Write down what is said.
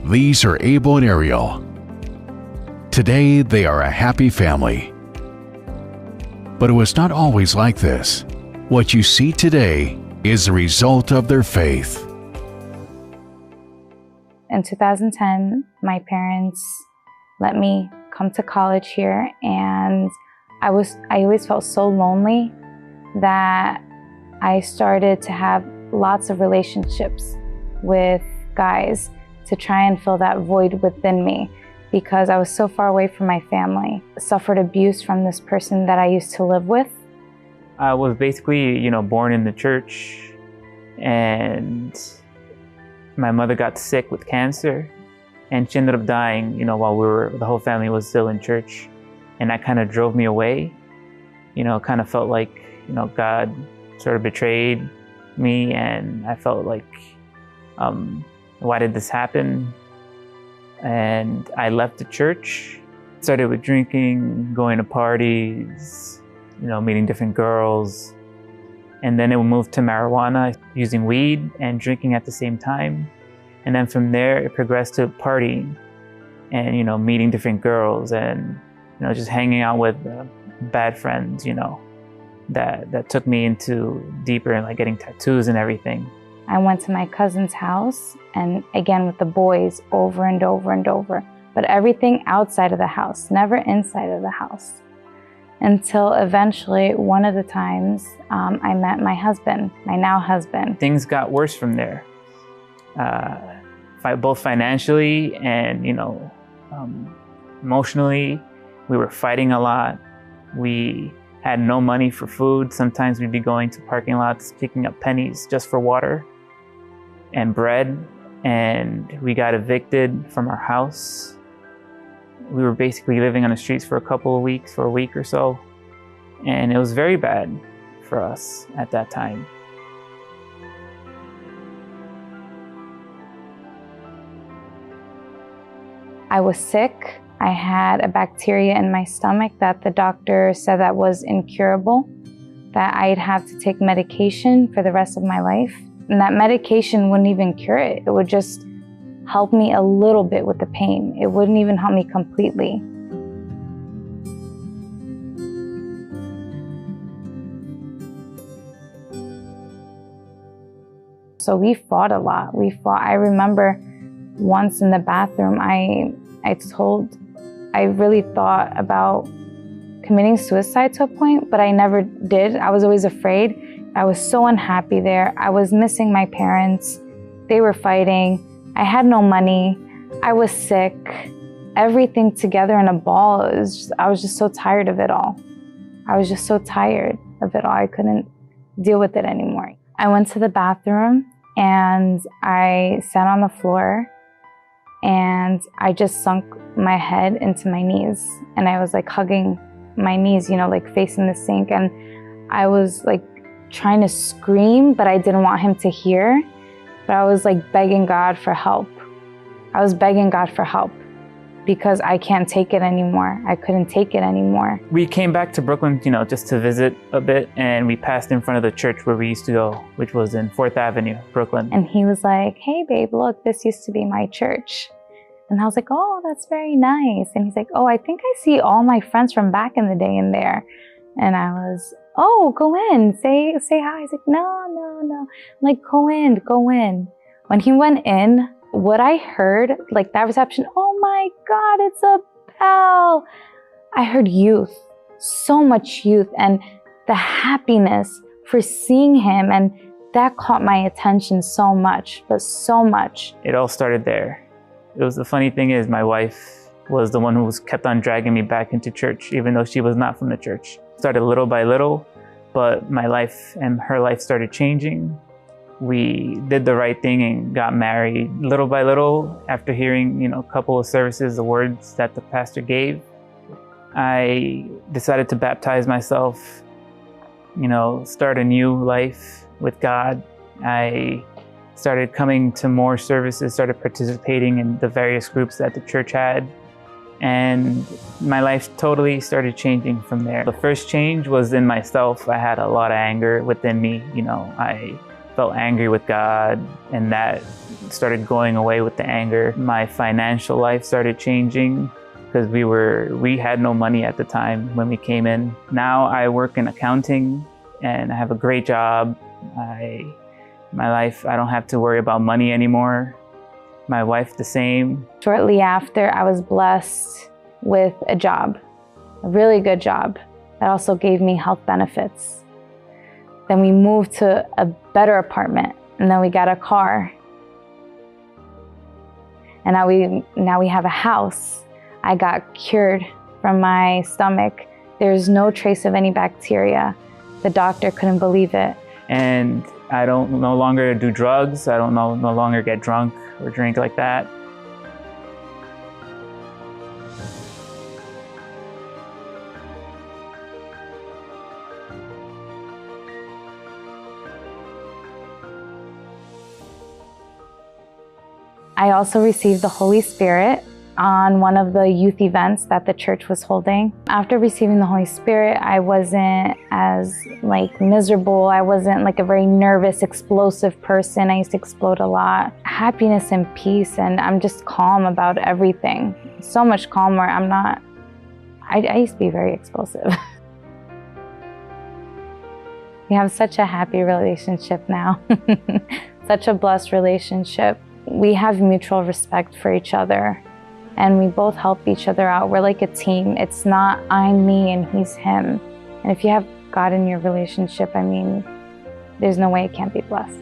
These are Abel and Ariel. Today, they are a happy family. But it was not always like this. What you see today is the result of their faith. In 2010, my parents let me come to college here, and I always felt so lonely that I started to have lots of relationships with guys to try and fill that void within me, because I was so far away from my family. I suffered abuse from this person that I used to live with. I was basically, born in the church, and my mother got sick with cancer, and she ended up dying, while the whole family was still in church. And that kind of drove me away. Kind of felt like, God sort of betrayed me, and I felt like, why did this happen? And I left the church, started with drinking, going to parties, meeting different girls. And then it moved to marijuana, using weed and drinking at the same time. And then from there, it progressed to partying and, meeting different girls and, just hanging out with bad friends, that took me into deeper and like getting tattoos and everything. I went to my cousin's house, and again with the boys over and over and over, but everything outside of the house, never inside of the house. Until eventually, one of the times, I met my husband, my now husband. Things got worse from there, both financially and, emotionally. We were fighting a lot. We had no money for food. Sometimes we'd be going to parking lots, picking up pennies just for water and bread. And we got evicted from our house. We were basically living on the streets for a week or so. And it was very bad for us at that time. I was sick. I had a bacteria in my stomach that the doctor said that was incurable, that I'd have to take medication for the rest of my life. And that medication wouldn't even cure it. It would just help me a little bit with the pain. It wouldn't even help me completely. So we fought a lot. I remember once in the bathroom, I really thought about committing suicide to a point, but I never did. I was always afraid. I was so unhappy there. I was missing my parents. They were fighting. I had no money. I was sick. Everything together in a ball. I was just so tired of it all. I was just so tired of it all. I couldn't deal with it anymore. I went to the bathroom and I sat on the floor and I just sunk my head into my knees, and I was like hugging my knees, like facing the sink, and I was like trying to scream, but I didn't want him to hear. But I was like begging God for help. I was begging God for help because I can't take it anymore. I couldn't take it anymore. We came back to Brooklyn, just to visit a bit, and we passed in front of the church where we used to go, which was in 4th Avenue, Brooklyn. And he was like, "Hey babe, look, this used to be my church." And I was like, "Oh, that's very nice." And he's like, "Oh, I think I see all my friends from back in the day in there." And I was, "Oh, go in, say hi." He's like, No. I'm like, go in. When he went in, what I heard, like that reception, oh my God, it's a bell. I heard youth, so much youth, and the happiness for seeing him. And that caught my attention so much, but so much. It all started there. The funny thing is, my wife was the one who kept on dragging me back into church, even though she was not from the church. Started little by little, but my life and her life started changing. We did the right thing and got married little by little after hearing, a couple of services, the words that the pastor gave. I decided to baptize myself, start a new life with God. I started coming to more services, started participating in the various groups that the church had. And my life totally started changing from there. The first change was in myself. I had a lot of anger within me. I felt angry with God, and that started going away with the anger. My financial life started changing because we had no money at the time when we came in. Now I work in accounting and I have a great job. My life, I don't have to worry about money anymore. My wife, the same. Shortly after, I was blessed with a job, a really good job that also gave me health benefits. Then we moved to a better apartment, and then we got a car. And now we have a house. I got cured from my stomach. There's no trace of any bacteria. The doctor couldn't believe it. And I don't no longer do drugs. I don't no longer get drunk or drink like that. I also received the Holy Spirit on one of the youth events that the church was holding. After receiving the Holy Spirit, I wasn't as miserable. I wasn't a very nervous, explosive person. I used to explode a lot. Happiness and peace, and I'm just calm about everything. So much calmer. I used to be very explosive. We have such a happy relationship now. Such a blessed relationship. We have mutual respect for each other, and we both help each other out. We're like a team. It's not I'm me and he's him. And if you have God in your relationship, I mean, there's no way it can't be blessed.